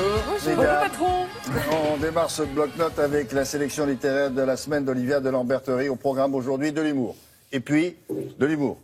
Bonjour mesdames. patron. On démarre ce bloc-notes avec la sélection littéraire de la semaine d'Olivia de Lamberterie. Au programme aujourd'hui de l'humour. Et puis, de l'humour.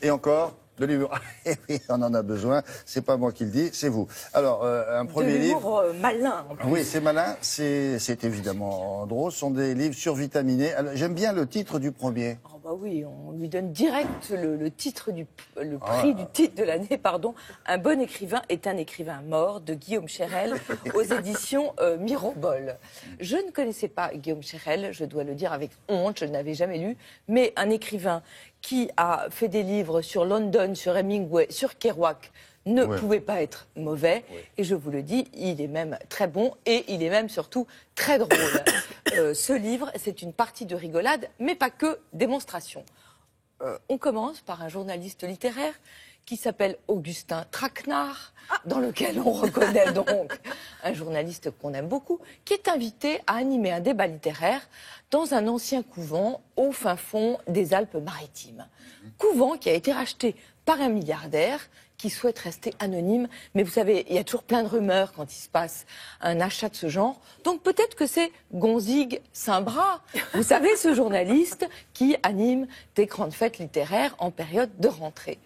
Et encore, de l'humour. Et oui, on en a besoin. C'est pas moi qui le dis, c'est vous. Alors, un premier livre. De l'humour malin. En plus. Oui, c'est malin. C'est évidemment drôle. Ce sont des livres survitaminés. J'aime bien le titre du premier. Oh bah oui, on lui donne direct le titre le prix du titre de l'année, pardon. Un bon écrivain est un écrivain mort de Guillaume Cherel aux éditions Mirobol. Je ne connaissais pas Guillaume Cherel, je dois le dire avec honte, je ne l'avais jamais lu, mais un écrivain qui a fait des livres sur London, sur Hemingway, sur Kerouac, ne pouvait pas être mauvais. Et je vous le dis, il est même très bon et il est même surtout très drôle. Ce livre, c'est une partie de rigolade, mais pas que, démonstration. On commence par un journaliste littéraire qui s'appelle Augustin Traquenard, dans lequel on reconnaît donc un journaliste qu'on aime beaucoup, qui est invité à animer un débat littéraire dans un ancien couvent au fin fond des Alpes-Maritimes. Couvent qui a été racheté par un milliardaire qui souhaite rester anonyme. Mais vous savez, il y a toujours plein de rumeurs quand il se passe un achat de ce genre. Donc peut-être que c'est Gonzig Saint-Bras, vous savez, ce journaliste qui anime des grandes fêtes littéraires en période de rentrée.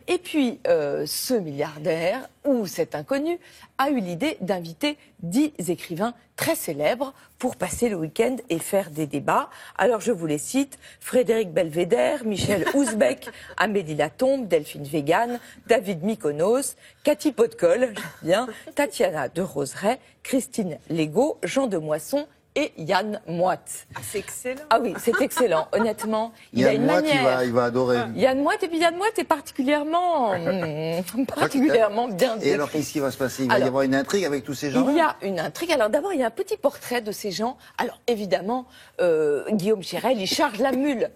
Et puis, ce milliardaire, ou cet inconnu, a eu l'idée d'inviter 10 écrivains très célèbres pour passer le week-end et faire des débats. Alors je vous les cite: Frédéric Belvédère, Michel Houellebecq, Amélie Latombes, Delphine Végane, David Mykonos, Cathy Podkol, bien, Tatiana de Roseraie, Christine Legault, Jean de Moisson et Yann Moix. Ah, c'est excellent. Ah oui, c'est excellent, honnêtement. Il a une Moix, manière. il va adorer. Yann Moix, et puis Yann Moix est particulièrement bien Et alors, écrit. qu'est-ce qui va se passer? Il va y avoir une intrigue avec tous ces gens-là? Il y a une intrigue. Alors d'abord, il y a un petit portrait de ces gens. Alors évidemment, Guillaume Cherel, il charge la mule.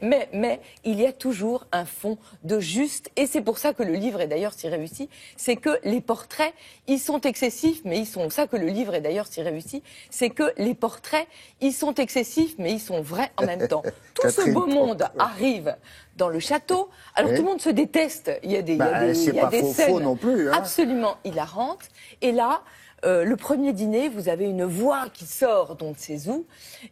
Mais, il y a toujours un fond de juste. Et c'est pour ça que le livre est d'ailleurs si réussi. C'est que les portraits, ils sont excessifs, mais ils sont... Ça que le livre est d'ailleurs si réussi, c'est que les portraits, ils sont excessifs, mais ils sont vrais en même temps. Tout ce beau monde arrive dans le château. Alors tout le monde se déteste. Il y a des, c'est pas scènes faux non plus, hein. absolument hilarantes. Et là, le premier dîner, vous avez une voix qui sort d'on ne sait où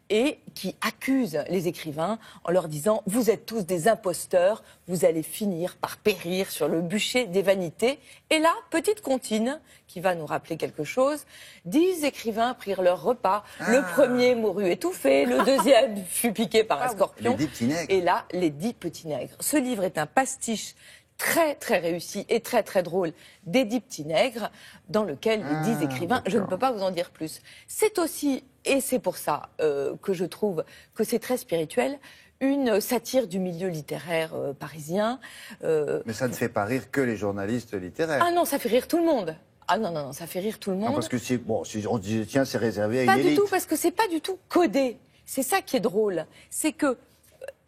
et qui accuse les écrivains en leur disant: vous êtes tous des imposteurs, vous allez finir par périr sur le bûcher des vanités. Et là, petite comptine qui va nous rappeler quelque chose: 10 écrivains prirent leur repas. Le premier mourut étouffé, le deuxième fut piqué par un scorpion. Les 10 petits nègres. Et là, les 10 petits nègres. Ce livre est un pastiche très très réussi et très très drôle des 10 petits nègres, dans lequel les 10 écrivains, je ne peux pas vous en dire plus. C'est aussi, et c'est pour ça que je trouve que c'est très spirituel, une satire du milieu littéraire parisien. Mais ça ne fait pas rire que les journalistes littéraires. Ah non, ça fait rire tout le monde. Ah non, ça fait rire tout le monde. Non, parce que si on dit tiens, c'est réservé à une Pas élite. du tout, parce que c'est pas du tout codé. C'est ça qui est drôle. C'est que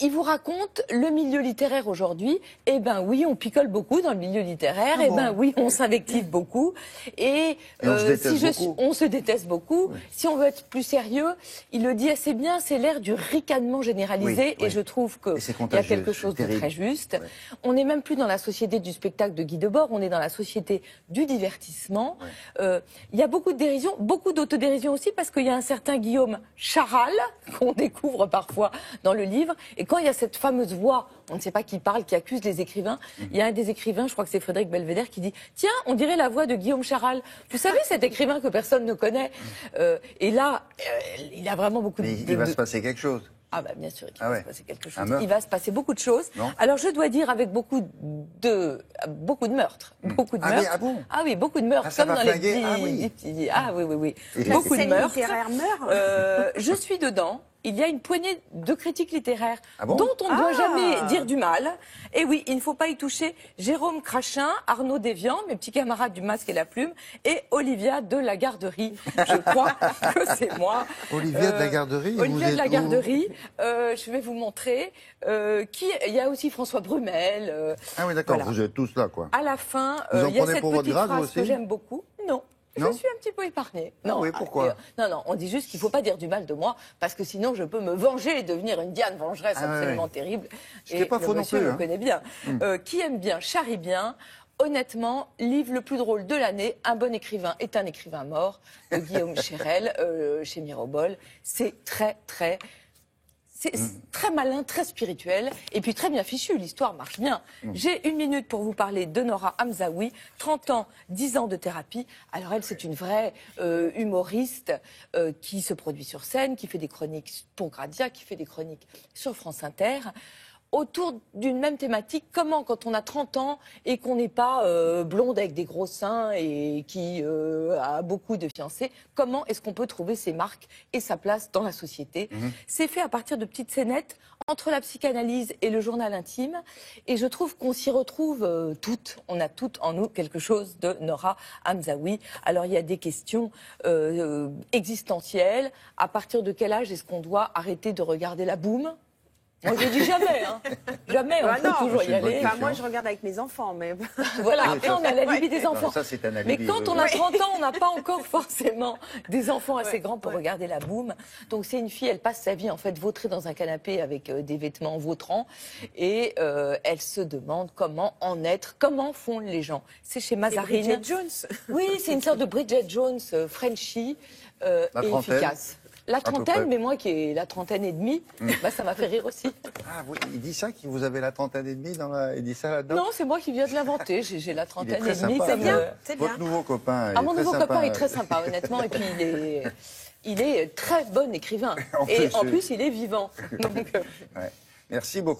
il vous raconte le milieu littéraire aujourd'hui. Eh ben oui, on picole beaucoup dans le milieu littéraire. Eh ben oui, on s'invective beaucoup. Et on se déteste beaucoup. On se déteste beaucoup. Oui. Si on veut être plus sérieux, il le dit assez bien, c'est l'ère du ricanement généralisé. Oui. Et je trouve qu'il y a contagieux, quelque chose de terrible. très juste. Ouais. On n'est même plus dans la société du spectacle de Guy Debord, on est dans la société du divertissement. Il y a beaucoup de dérision, beaucoup d'autodérision aussi, parce qu'il y a un certain Guillaume Charal, qu'on découvre parfois dans le livre. Et quand il y a cette fameuse voix, on ne sait pas qui parle, qui accuse les écrivains, il y a un des écrivains, je crois que c'est Frédéric Belvédère, qui dit « Tiens, on dirait la voix de Guillaume Charal. Vous savez, cet écrivain que personne ne connaît. Et là, il a vraiment beaucoup Mais il va se passer quelque chose. Ah bah bien sûr qu'il va se passer quelque chose. Un meurtre. Il va se passer beaucoup de choses. Non. Alors je dois dire avec beaucoup de meurtres. Beaucoup de meurtres. Ah oui, Ah oui, beaucoup de meurtres. Ah, ça comme va dans flinguer. les petits... Ah oui. Et Beaucoup de scène meurtres. littéraire meurt. Je suis dedans. Il y a une poignée de critiques littéraires bon dont on ne doit jamais dire du mal. Et oui, il ne faut pas y toucher. Jérôme Crachin, Arnaud Dévian, mes petits camarades du Masque et la Plume, et Olivia de la Garderie. Je crois que c'est moi. Olivia de la Garderie. Olivia vous de la êtes où? Garderie. Je vais vous montrer. Il y a aussi François Brumel. Ah oui, d'accord, voilà. vous êtes tous là, quoi. À la fin, Vous en il y a prenez cette pour votre petite grade, vous phrase que aussi j'aime beaucoup. Non. Non Je suis un petit peu épargnée. Non, oui, pourquoi non, on dit juste qu'il ne faut pas dire du mal de moi, parce que sinon je peux me venger et devenir une Diane vengeresse absolument terrible. Ce qui n'est pas faux non monsieur plus, le hein. connaît bien. Qui aime bien, charrie bien. honnêtement, livre le plus drôle de l'année, Un bon écrivain est un écrivain mort, de Guillaume Cherel, chez Mirobol. C'est très malin, très spirituel, et puis très bien fichu. L'histoire marche bien. J'ai 1 minute pour vous parler de Nora Hamzaoui. 30 ans, 10 ans de thérapie. Alors elle, c'est une vraie humoriste qui se produit sur scène, qui fait des chroniques pour Gradia, qui fait des chroniques sur France Inter, autour d'une même thématique. Comment, quand on a 30 ans et qu'on n'est pas blonde avec des gros seins et qui a beaucoup de fiancés, comment est-ce qu'on peut trouver ses marques et sa place dans la société? C'est fait à partir de petites scénettes entre la psychanalyse et le journal intime. Et je trouve qu'on s'y retrouve toutes. On a toutes en nous quelque chose de Nora Hamzaoui. Alors il y a des questions existentielles. À partir de quel âge est-ce qu'on doit arrêter de regarder la boum? Moi, je dis jamais, hein. Jamais, on peut toujours y aller. Enfin, moi, je regarde avec mes enfants, mais... Voilà, après, on a la lubie des enfants. Alors, ça, c'est un alibi, mais quand on a 30 ans, on n'a pas encore forcément des enfants assez grands pour regarder la boum. Donc, c'est une fille, elle passe sa vie, en fait, vautrée dans un canapé avec des vêtements vautrants. Et elle se demande comment en être, comment font les gens. C'est chez Mazarine. Bridget Jones. Oui, c'est une sorte de Bridget Jones, Frenchy et efficace. La trentaine, mais moi qui ai la trentaine et demie, bah, ça m'a fait rire aussi. Ah oui, il dit ça, que vous avez la trentaine et demie il dit ça là-dedans? Non, c'est moi qui viens de l'inventer. J'ai la trentaine et très demie. sympa. C'est bien, c'est bien. Votre nouveau copain, Ah, mon nouveau sympa. copain est très sympa, honnêtement. Et puis, il est très bon écrivain. En Et plus, en plus, il est vivant. Donc, Ouais. Merci beaucoup.